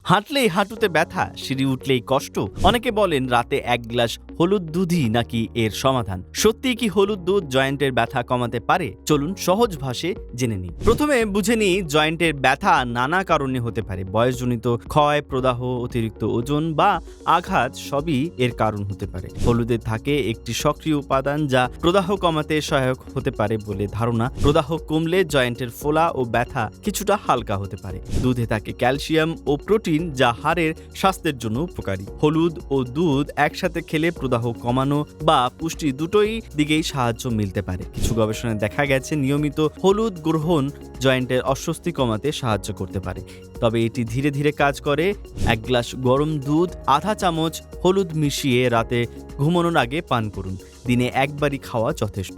হাঁটলেই হাঁটুতে ব্যথা, সিঁড়ি উঠলেই কষ্ট। অনেকে বলেন রাতে 1 গ্লাস হলুদ দুধই নাকি এর সমাধান। সত্যিই কি হলুদ দুধ জয়েন্টের ব্যথা কমাতে পারে? চলুন সহজ ভাষায় জেনে নিই। প্রথমে বুঝে নিই, জয়েন্টের ব্যথা নানা কারণে হতে পারে। বয়সজনিত ক্ষয়, প্রদাহ, অতিরিক্ত ওজন বা আঘাত সবই এর কারণ হতে পারে। হলুদে থাকে একটি সক্রিয় উপাদান যা প্রদাহ কমাতে সহায়ক হতে পারে বলে ধারণা। প্রদাহ কমলে জয়েন্টের ফোলা ও ব্যথা কিছুটা হালকা হতে পারে। দুধে থাকে ক্যালসিয়াম ও প্রোটিন যা হাড়ের স্বাস্থ্যের জন্য উপকারী। হলুদ ও দুধ একসাথে খেলে প্রদাহ কমানো বা পুষ্টি দুটোই দিকেই সাহায্য মিলতে পারে। কিছু গবেষণায় দেখা গেছে নিয়মিত হলুদ গ্রহণ জয়েন্টের অস্বস্তি কমাতে সাহায্য করতে পারে, তবে এটি ধীরে ধীরে কাজ করে। 1 গ্লাস গরম দুধ, আধা চামচ হলুদ মিশিয়ে রাতে ঘুমানোর আগে পান করুন। দিনে একবারই খাওয়া যথেষ্ট।